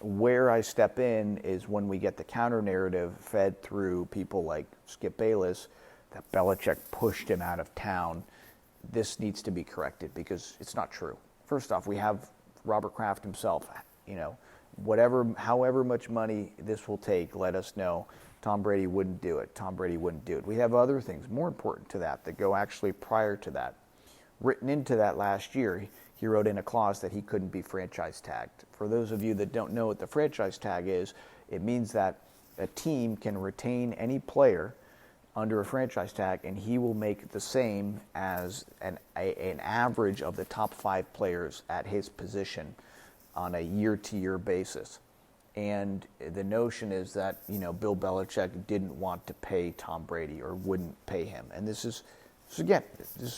S1: Where I step in is when we get the counter narrative fed through people like Skip Bayless that Belichick pushed him out of town. This needs to be corrected, because it's not true. First off, we have Robert Kraft himself, however much money this will take, let us know. Tom Brady wouldn't do it. Tom Brady wouldn't do it. We have other things more important to that go actually prior to that. Written into that last year, he wrote in a clause that he couldn't be franchise tagged. For those of you that don't know what the franchise tag is, it means that a team can retain any player under a franchise tag, and he will make the same as an average of the top 5 players at his position on a year-to-year basis. And the notion is that, Bill Belichick didn't want to pay Tom Brady or wouldn't pay him. And this is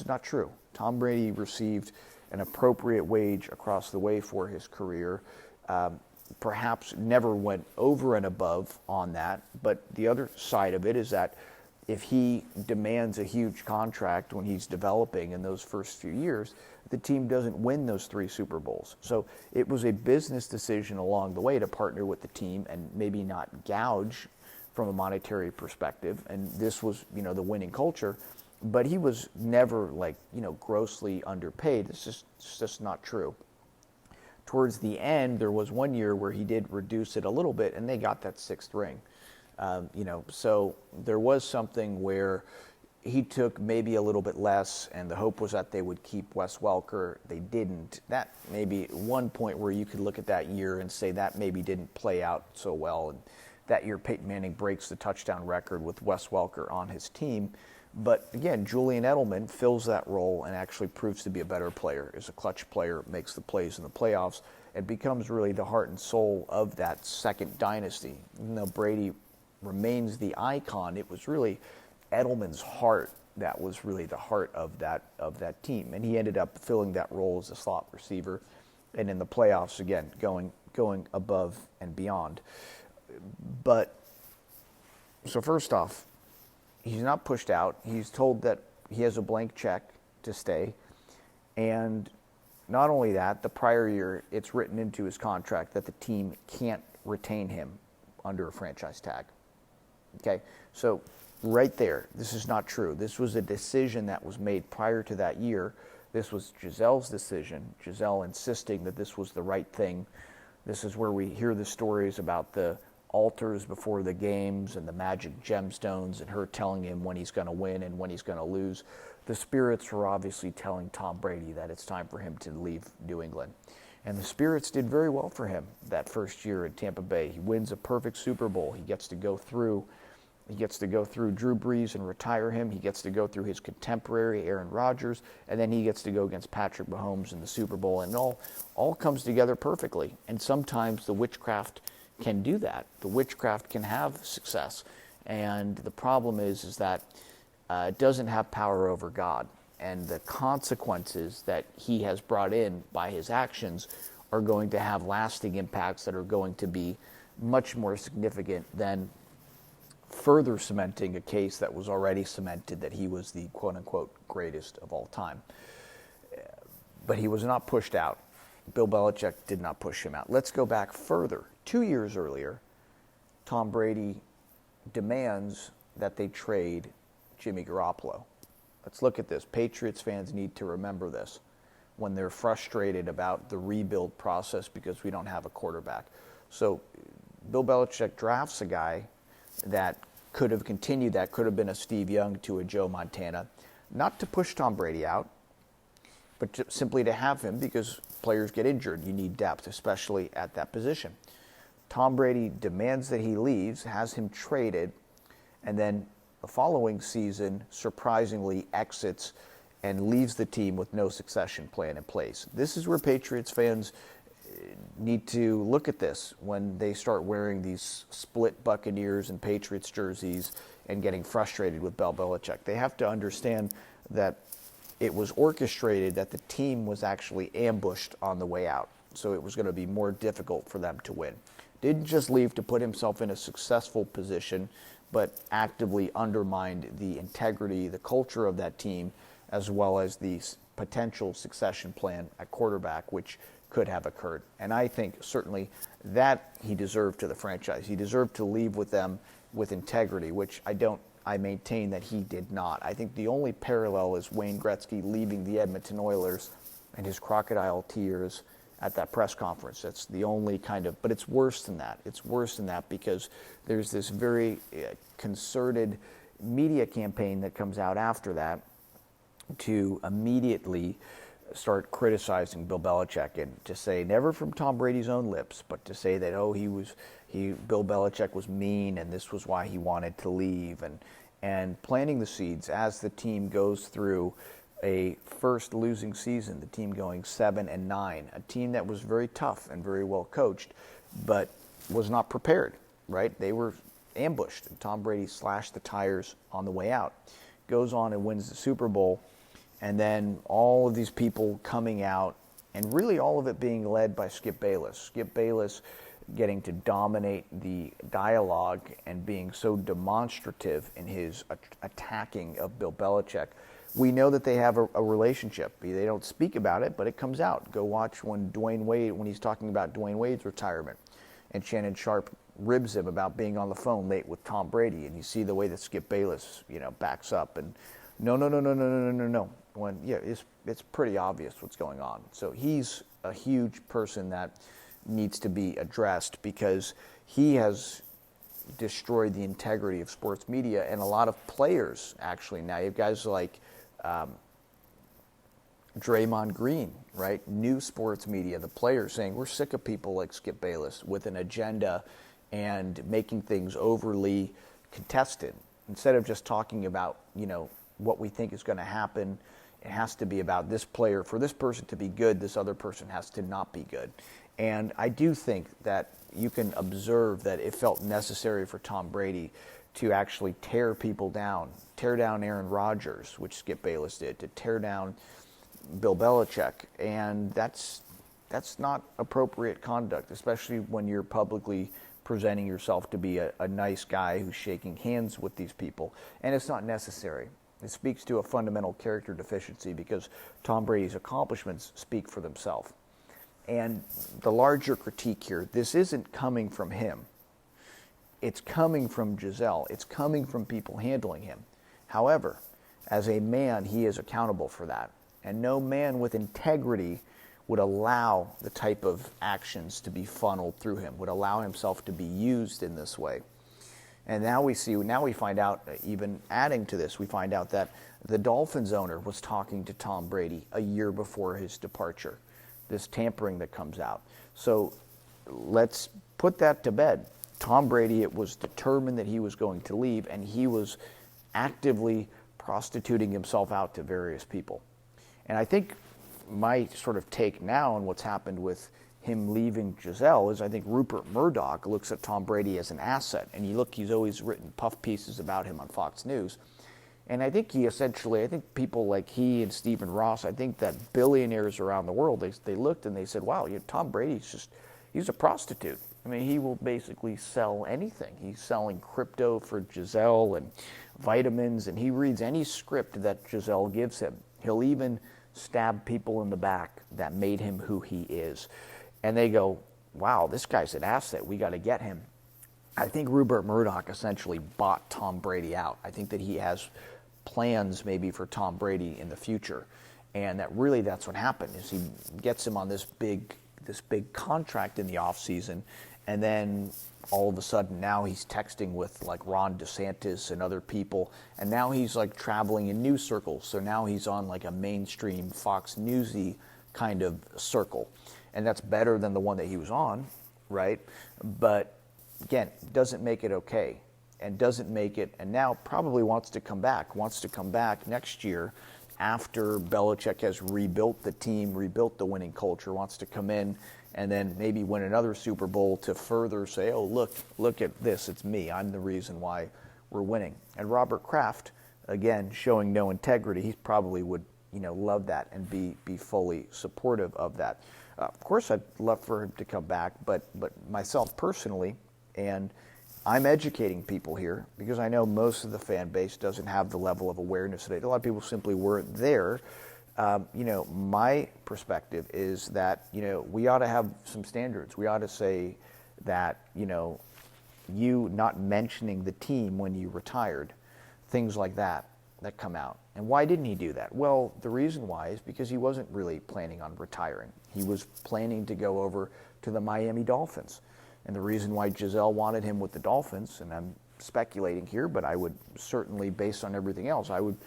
S1: not true. Tom Brady received an appropriate wage across the way for his career, perhaps never went over and above on that. But the other side of it is that if he demands a huge contract when he's developing in those first few years, the team doesn't win those 3 Super Bowls. So it was a business decision along the way to partner with the team and maybe not gouge from a monetary perspective. And this was, the winning culture. But he was never grossly underpaid. It's just not true. Towards the end, there was one year where he did reduce it a little bit, and they got that 6th ring. So there was something where he took maybe a little bit less, and the hope was that they would keep Wes Welker. They didn't. That maybe one point where you could look at that year and say that maybe didn't play out so well. And that year, Peyton Manning breaks the touchdown record with Wes Welker on his team. But again, Julian Edelman fills that role and actually proves to be a better player, is a clutch player, makes the plays in the playoffs, and becomes really the heart and soul of that second dynasty. Even though Brady remains the icon, it was really Edelman's heart that was really the heart of that team. And he ended up filling that role as a slot receiver, and in the playoffs, again, going above and beyond. But, so first off, he's not pushed out. He's told that he has a blank check to stay. And not only that, the prior year, it's written into his contract that the team can't retain him under a franchise tag. Okay? So right there, this is not true. This was a decision that was made prior to that year. This was Gisele's decision. Gisele insisting that this was the right thing. This is where we hear the stories about the altars before the games and the magic gemstones and her telling him when he's going to win and when he's going to lose. The spirits were obviously telling Tom Brady that it's time for him to leave New England. And the spirits did very well for him that first year in Tampa Bay. He wins a perfect Super Bowl. He gets to go through Drew Brees and retire him. He gets to go through his contemporary Aaron Rodgers, and then he gets to go against Patrick Mahomes in the Super Bowl. And it all comes together perfectly. And sometimes the witchcraft can do that. The witchcraft can have success. And the problem is that it doesn't have power over God. And the consequences that he has brought in by his actions are going to have lasting impacts that are going to be much more significant than further cementing a case that was already cemented that he was the quote-unquote greatest of all time. But he was not pushed out. Bill Belichick did not push him out. Let's go back further. 2 years earlier, Tom Brady demands that they trade Jimmy Garoppolo. Let's look at this. Patriots fans need to remember this when they're frustrated about the rebuild process because we don't have a quarterback. So Bill Belichick drafts a guy that could have continued, that could have been a Steve Young to a Joe Montana, not to push Tom Brady out, but simply to have him because players get injured. You need depth, especially at that position. Tom Brady demands that he leaves, has him traded, and then the following season surprisingly exits and leaves the team with no succession plan in place. This is where Patriots fans need to look at this when they start wearing these split Buccaneers and Patriots jerseys and getting frustrated with Bill Belichick. They have to understand that it was orchestrated, that the team was actually ambushed on the way out. So it was going to be more difficult for them to win. Didn't just leave to put himself in a successful position, but actively undermined the integrity, the culture of that team, as well as the potential succession plan at quarterback, which could have occurred. And I think certainly that he deserved to the franchise. He deserved to leave with them with integrity, which I maintain that he did not. I think the only parallel is Wayne Gretzky leaving the Edmonton Oilers and his crocodile tears at that press conference. That's the only but it's worse than that. It's worse than that because there's this very concerted media campaign that comes out after that to immediately start criticizing Bill Belichick and to say, never from Tom Brady's own lips, but to say that, Bill Belichick was mean and this was why he wanted to leave, and planting the seeds as the team goes through a first losing season, the team going 7-9, a team that was very tough and very well coached, but was not prepared, right? They were ambushed, and Tom Brady slashed the tires on the way out. Goes on and wins the Super Bowl, and then all of these people coming out, and really all of it being led by Skip Bayless. Skip Bayless getting to dominate the dialogue and being so demonstrative in his attacking of Bill Belichick. We know that they have a relationship. They don't speak about it, but it comes out. Go watch when he's talking about Dwayne Wade's retirement, and Shannon Sharp ribs him about being on the phone late with Tom Brady, and you see the way that Skip Bayless, backs up and no. It's pretty obvious what's going on. So he's a huge person that needs to be addressed because he has destroyed the integrity of sports media, and a lot of players actually. Now you have guys like Draymond Green, right? New sports media, the players saying we're sick of people like Skip Bayless with an agenda and making things overly contested. Instead of just talking about, what we think is going to happen, it has to be about this player. For this person to be good, this other person has to not be good. And I do think that you can observe that it felt necessary for Tom Brady to actually tear people down, tear down Aaron Rodgers, which Skip Bayless did, to tear down Bill Belichick. And that's not appropriate conduct, especially when you're publicly presenting yourself to be a nice guy who's shaking hands with these people. And it's not necessary. It speaks to a fundamental character deficiency because Tom Brady's accomplishments speak for themselves. And the larger critique here, this isn't coming from him. It's coming from Gisele. It's coming from people handling him. However, as a man, he is accountable for that. And no man with integrity would allow the type of actions to be funneled through him, would allow himself to be used in this way. And now we find out, even adding to this, we find out that the Dolphins owner was talking to Tom Brady a year before his departure, this tampering that comes out. So let's put that to bed. Tom Brady, it was determined that he was going to leave, and he was actively prostituting himself out to various people. And I think my sort of take now on what's happened with him leaving Gisele is I think Rupert Murdoch looks at Tom Brady as an asset. And he's always written puff pieces about him on Fox News. And I think people like he and Stephen Ross, I think that billionaires around the world, they looked and they said, wow, Tom Brady's he's a prostitute. I mean, he will basically sell anything. He's selling crypto for Gisele and vitamins, and he reads any script that Gisele gives him. He'll even stab people in the back that made him who he is. And they go, wow, this guy's an asset. We got to get him. I think Rupert Murdoch essentially bought Tom Brady out. I think that he has plans maybe for Tom Brady in the future. And that's what happened, is he gets him on this big contract in the offseason, and then all of a sudden now he's texting with like Ron DeSantis and other people, and now he's like traveling in news circles. So now he's on like a mainstream Fox Newsy kind of circle. And that's better than the one that he was on, right? But again, doesn't make it okay, and now probably wants to come back next year after Belichick has rebuilt the team, rebuilt the winning culture, wants to come in and then maybe win another Super Bowl to further say, oh, look at this, it's me, I'm the reason why we're winning. And Robert Kraft, again, showing no integrity, he probably would love that and be fully supportive of that. Of course, I'd love for him to come back, but myself personally, and I'm educating people here because I know most of the fan base doesn't have the level of awareness today. A lot of people simply weren't there. My perspective is that, we ought to have some standards. We ought to say that, you not mentioning the team when you retired, things like that come out. And why didn't he do that? Well, the reason why is because he wasn't really planning on retiring. He was planning to go over to the Miami Dolphins. And the reason why Gisele wanted him with the Dolphins, and I'm speculating here, but I would certainly, based on everything else, I would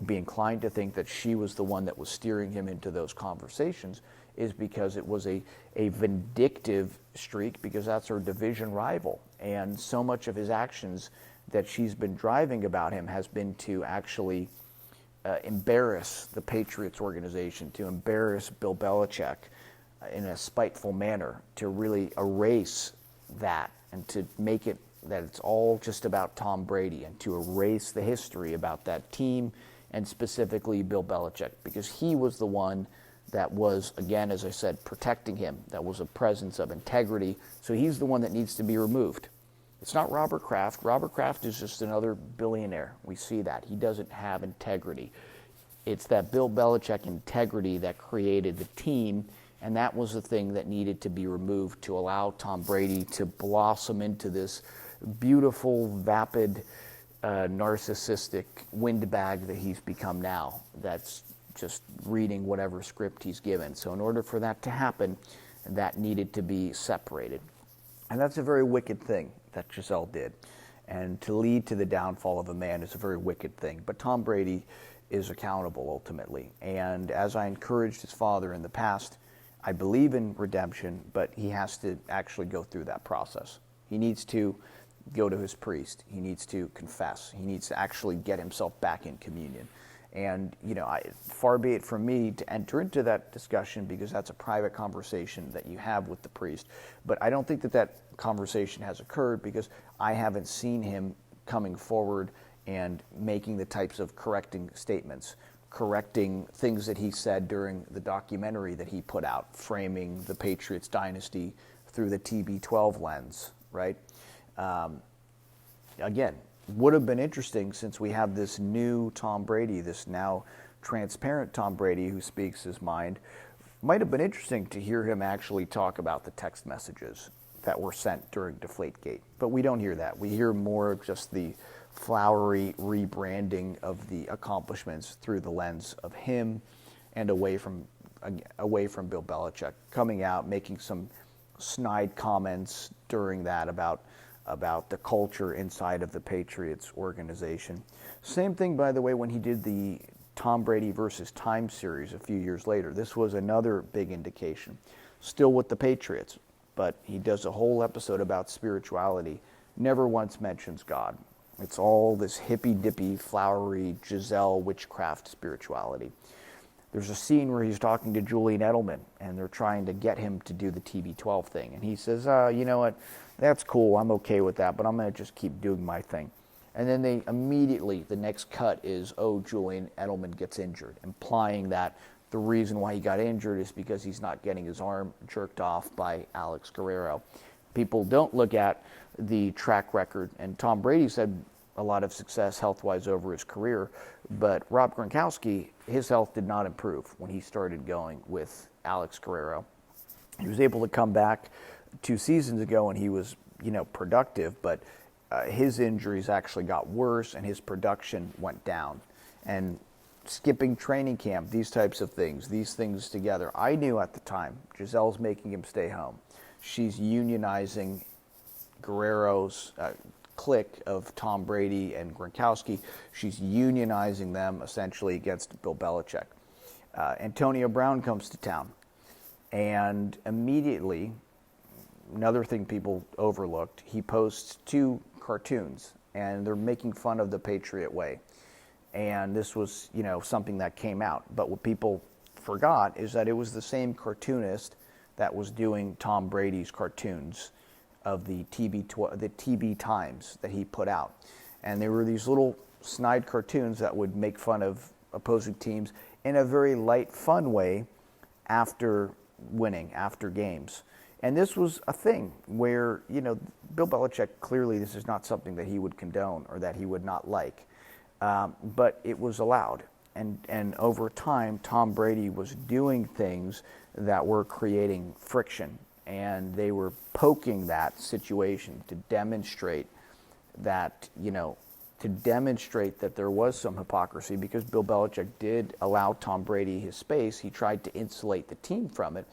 S1: be inclined to think that she was the one that was steering him into those conversations, is because it was a vindictive streak, because that's her division rival. And so much of his actions that she's been driving about him has been to actually embarrass the Patriots organization, to embarrass Bill Belichick in a spiteful manner, to really erase that and to make it that it's all just about Tom Brady, and to erase the history about that team and specifically Bill Belichick, because he was the one that was, again, as I said, protecting him. That was a presence of integrity. So he's the one that needs to be removed. It's not Robert Kraft. Robert Kraft is just another billionaire. We see that. He doesn't have integrity. It's that Bill Belichick integrity that created the team, and that was the thing that needed to be removed to allow Tom Brady to blossom into this beautiful, vapid, narcissistic windbag that he's become now, that's just reading whatever script he's given. So in order for that to happen, that needed to be separated. And that's a very wicked thing. that Giselle did. And to lead to the downfall of a man is a very wicked thing. But Tom Brady is accountable ultimately. And as I encouraged his father in the past, I believe in redemption, but he has to actually go through that process. He needs to go to his priest. He needs to confess. He needs to actually get himself back in communion. And, far be it from me to enter into that discussion, because that's a private conversation that you have with the priest. But I don't think that conversation has occurred, because I haven't seen him coming forward and making the types of correcting statements, correcting things that he said during the documentary that he put out, framing the Patriots dynasty through the TB12 lens, right? Again, would have been interesting, since we have this new Tom Brady, this now transparent Tom Brady who speaks his mind. Might have been interesting to hear him actually talk about the text messages that were sent during Deflategate. But we don't hear that. We hear more of just the flowery rebranding of the accomplishments through the lens of him, and away from Bill Belichick, coming out, making some snide comments during that about the culture inside of the Patriots organization. Same thing, by the way, when he did the Tom Brady versus Time series a few years later. This was another big indication. Still with the Patriots, but he does a whole episode about spirituality. Never once mentions God. It's all this hippy-dippy, flowery, Giselle witchcraft spirituality. There's a scene where he's talking to Julian Edelman, and they're trying to get him to do the TB12 thing. And he says, you know what, that's cool, I'm okay with that, but I'm going to just keep doing my thing. And then they immediately, the next cut is, Julian Edelman gets injured, implying that the reason why he got injured is because he's not getting his arm jerked off by Alex Guerrero. People don't look at the track record, and Tom Brady's had a lot of success health-wise over his career, but Rob Gronkowski, his health did not improve when he started going with Alex Guerrero. He was able to come back 2 seasons ago, and he was, productive, but his injuries actually got worse, and his production went down. And skipping training camp, these types of things, these things together, I knew at the time, Giselle's making him stay home. She's unionizing Guerrero's clique of Tom Brady and Gronkowski. She's unionizing them essentially against Bill Belichick. Antonio Brown comes to town, and immediately, another thing people overlooked, he posts 2 cartoons, and they're making fun of the Patriot way. And this was, something that came out. But what people forgot is that it was the same cartoonist that was doing Tom Brady's cartoons of the TB Times that he put out. And they were these little snide cartoons that would make fun of opposing teams in a very light, fun way after winning, after games. And this was a thing where, Bill Belichick, clearly this is not something that he would condone or that he would not like. But it was allowed. And over time, Tom Brady was doing things that were creating friction. And they were poking that situation to demonstrate that, that there was some hypocrisy, because Bill Belichick did allow Tom Brady his space. He tried to insulate the team from it.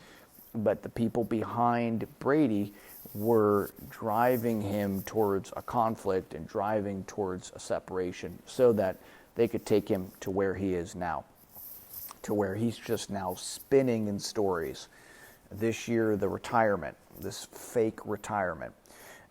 S1: But the people behind Brady were driving him towards a conflict and driving towards a separation so that they could take him to where he is now, to where he's just now spinning in stories. This year, the retirement, this fake retirement.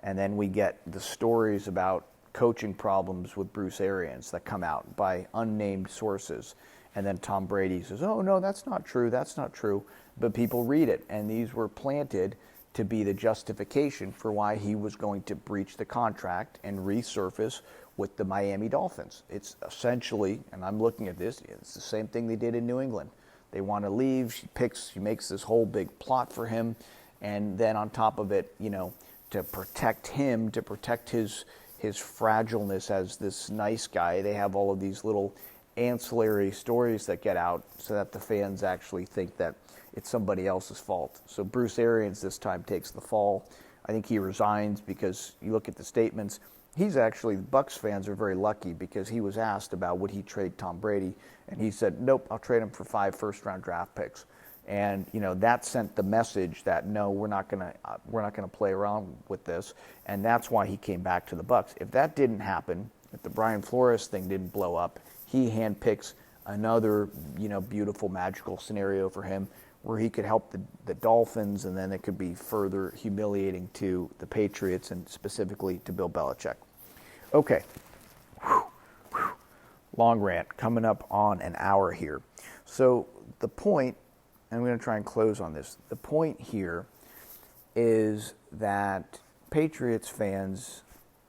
S1: And then we get the stories about coaching problems with Bruce Arians that come out by unnamed sources. And then Tom Brady says, oh, no, that's not true, that's not true. But people read it, and these were planted to be the justification for why he was going to breach the contract and resurface with the Miami Dolphins. It's essentially, and I'm looking at this, it's the same thing they did in New England. They want to leave, she makes this whole big plot for him, and then on top of it, to protect him, to protect his fragileness as this nice guy, they have all of these little ancillary stories that get out so that the fans actually think that it's somebody else's fault. So Bruce Arians this time takes the fall. I think he resigns because you look at the statements. He's actually, Bucs fans are very lucky, because he was asked about would he trade Tom Brady, and he said, nope, I'll trade him for 5 first-round draft picks. And that sent the message that no, we're not gonna play around with this, and that's why he came back to the Bucs. If that didn't happen, if the Brian Flores thing didn't blow up, he handpicks another beautiful magical scenario for him where he could help the Dolphins, and then it could be further humiliating to the Patriots and specifically to Bill Belichick. Okay, long rant coming up on an hour here. So the point. I'm going to try and close on this. The point here is that Patriots fans,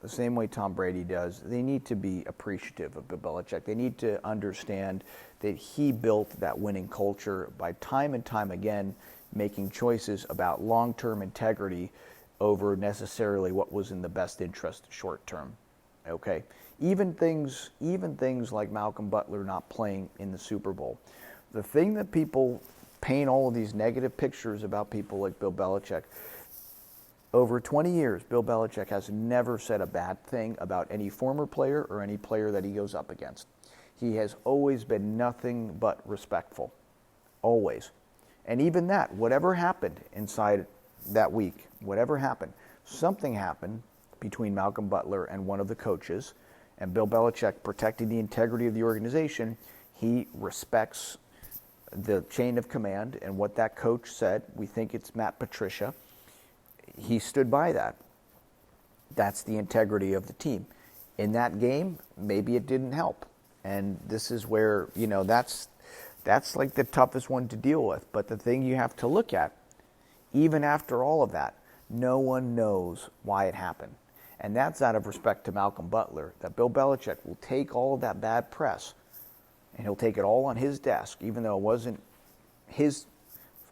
S1: the same way Tom Brady does, they need to be appreciative of Bill Belichick. They need to understand that he built that winning culture by time and time again making choices about long-term integrity over necessarily what was in the best interest short-term. Okay? Even things like Malcolm Butler not playing in the Super Bowl. The thing that people paint all of these negative pictures about people like Bill Belichick. Over 20 years, Bill Belichick has never said a bad thing about any former player or any player that he goes up against. He has always been nothing but respectful. Always. And even that, whatever happened inside that week, whatever happened, something happened between Malcolm Butler and one of the coaches, and Bill Belichick protecting the integrity of the organization. He respects the chain of command and what that coach said. We think it's Matt Patricia. He stood by that. That's the integrity of the team. In that game, maybe it didn't help. And this is where, that's like the toughest one to deal with. But the thing you have to look at, even after all of that, no one knows why it happened. And that's out of respect to Malcolm Butler, that Bill Belichick will take all of that bad press and he'll take it all on his desk, even though it wasn't his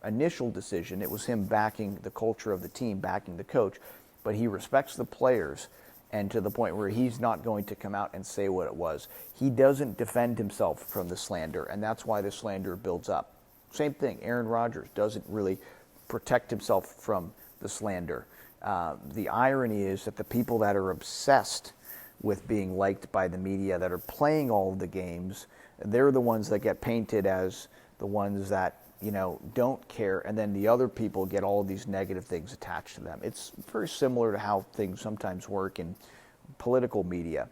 S1: initial decision. It was him backing the culture of the team, backing the coach. But he respects the players, and to the point where he's not going to come out and say what it was. He doesn't defend himself from the slander, and that's why the slander builds up. Same thing, Aaron Rodgers doesn't really protect himself from the slander. The irony is that the people that are obsessed with being liked by the media, that are playing all of the games, they're the ones that get painted as the ones that, don't care, and then the other people get all of these negative things attached to them. It's very similar to how things sometimes work in political media.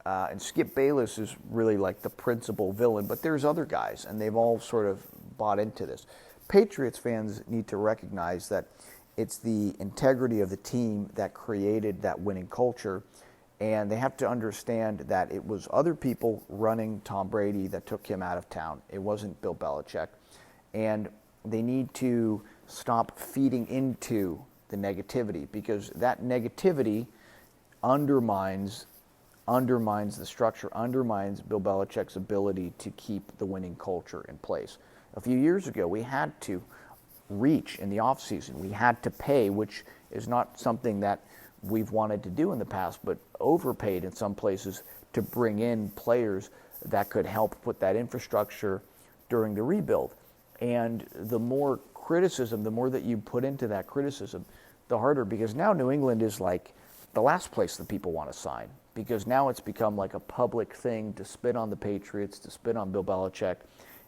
S1: And Skip Bayless is really like the principal villain, but there's other guys, and they've all sort of bought into this. Patriots fans need to recognize that it's the integrity of the team that created that winning culture. And they have to understand that it was other people running Tom Brady that took him out of town. It wasn't Bill Belichick. And they need to stop feeding into the negativity, because that negativity undermines the structure, undermines Bill Belichick's ability to keep the winning culture in place. A few years ago, we had to reach in the offseason. We had to pay, which is not something that we've wanted to do in the past, but overpaid in some places to bring in players that could help put that infrastructure during the rebuild. And the more criticism, the more that you put into that criticism, the harder, because now New England is like the last place that people want to sign, because now it's become like a public thing to spit on the Patriots, to spit on Bill Belichick,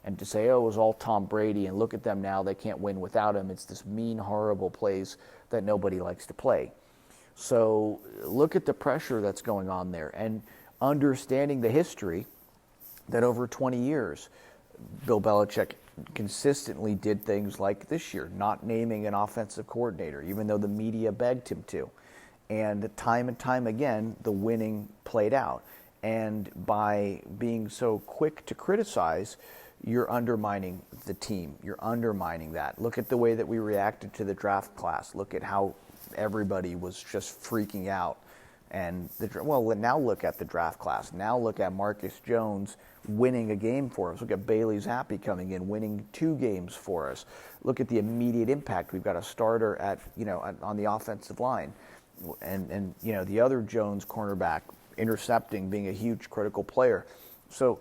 S1: and to say, oh, it was all Tom Brady, and look at them now, they can't win without him. It's this mean, horrible place that nobody likes to play. So look at the pressure that's going on there, and understanding the history that over 20 years, Bill Belichick consistently did things like this year, not naming an offensive coordinator, even though the media begged him to. And time again, the winning played out. And by being so quick to criticize, you're undermining the team. You're undermining that. Look at the way that we reacted to the draft class. Look at how everybody was just freaking out. And now look at the draft class. Now look at Marcus Jones winning a game for us. Look at Bailey Zappi coming in, winning 2 games for us. Look at the immediate impact. We've got a starter on the offensive line, and the other Jones cornerback intercepting, being a huge critical player. So,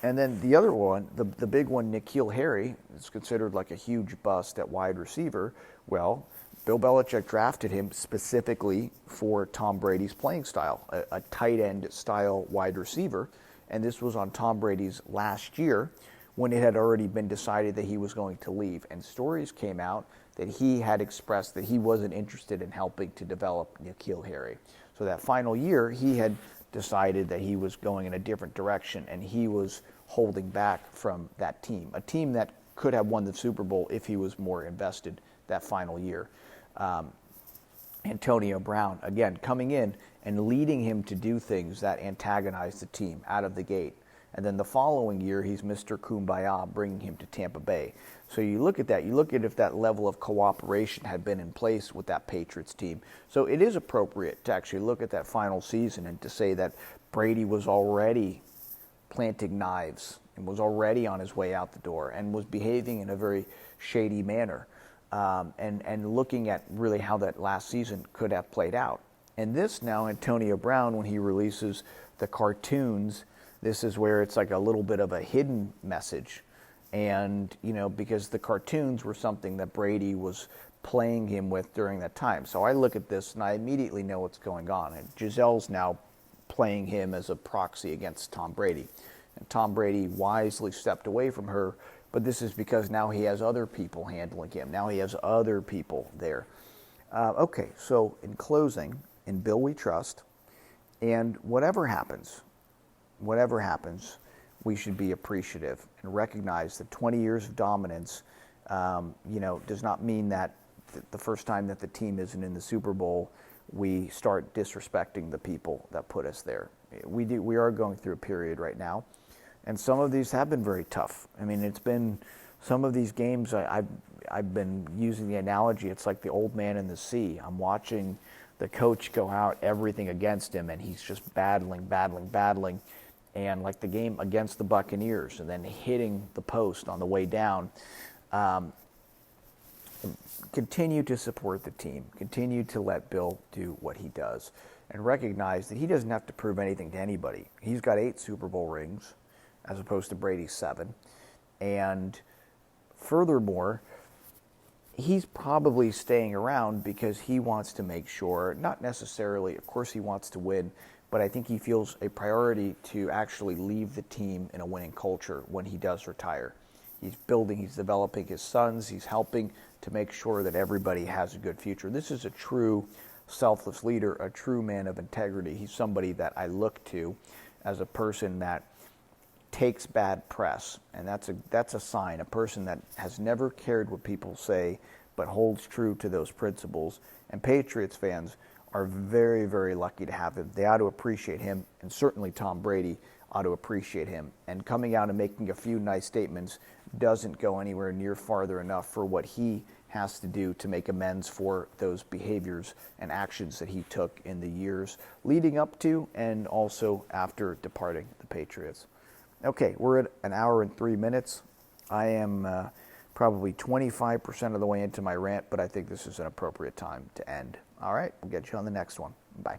S1: and then the other one, the big one, N'Keal Harry, is considered like a huge bust at wide receiver. Well, Bill Belichick drafted him specifically for Tom Brady's playing style, a tight end style wide receiver. And this was on Tom Brady's last year, when it had already been decided that he was going to leave. And stories came out that he had expressed that he wasn't interested in helping to develop N'Keal Harry. So that final year, he had decided that he was going in a different direction, and he was holding back from that team, a team that could have won the Super Bowl if he was more invested that final year. Antonio Brown, again, coming in and leading him to do things that antagonized the team out of the gate. And then the following year, he's Mr. Kumbaya, bringing him to Tampa Bay. So you look at that, you look at if that level of cooperation had been in place with that Patriots team. So it is appropriate to actually look at that final season and to say that Brady was already planting knives and was already on his way out the door and was behaving in a very shady manner. And looking at really how that last season could have played out. And this now, Antonio Brown, when he releases the cartoons, this is where it's like a little bit of a hidden message. And, because the cartoons were something that Brady was playing him with during that time. So I look at this and I immediately know what's going on. And Gisele's now playing him as a proxy against Tom Brady. And Tom Brady wisely stepped away from her. But this is because now he has other people handling him. Now he has other people there. Okay, so in closing, in Bill we trust, and whatever happens, we should be appreciative and recognize that 20 years of dominance, does not mean that the first time that the team isn't in the Super Bowl, we start disrespecting the people that put us there. We are going through a period right now. And some of these have been very tough. I mean, it's been some of these games. I've been using the analogy. It's like the old man in the sea. I'm watching the coach go out, everything against him, and he's just battling, and like the game against the Buccaneers, and then hitting the post on the way down. Continue to support the team. Continue to let Bill do what he does, and recognize that he doesn't have to prove anything to anybody. He's got 8 Super Bowl rings, as opposed to Brady's 7. And furthermore, he's probably staying around because he wants to make sure, not necessarily, of course he wants to win, but I think he feels a priority to actually leave the team in a winning culture when he does retire. He's developing his sons, he's helping to make sure that everybody has a good future. This is a true selfless leader, a true man of integrity. He's somebody that I look to as a person that takes bad press, and that's a sign. A person that has never cared what people say, but holds true to those principles. And Patriots fans are very, very lucky to have him. They ought to appreciate him, and certainly Tom Brady ought to appreciate him. And coming out and making a few nice statements doesn't go anywhere near farther enough for what he has to do to make amends for those behaviors and actions that he took in the years leading up to and also after departing the Patriots. Okay, we're at an hour and 3 minutes. I am probably 25% of the way into my rant, but I think this is an appropriate time to end. All right, we'll get you on the next one. Bye.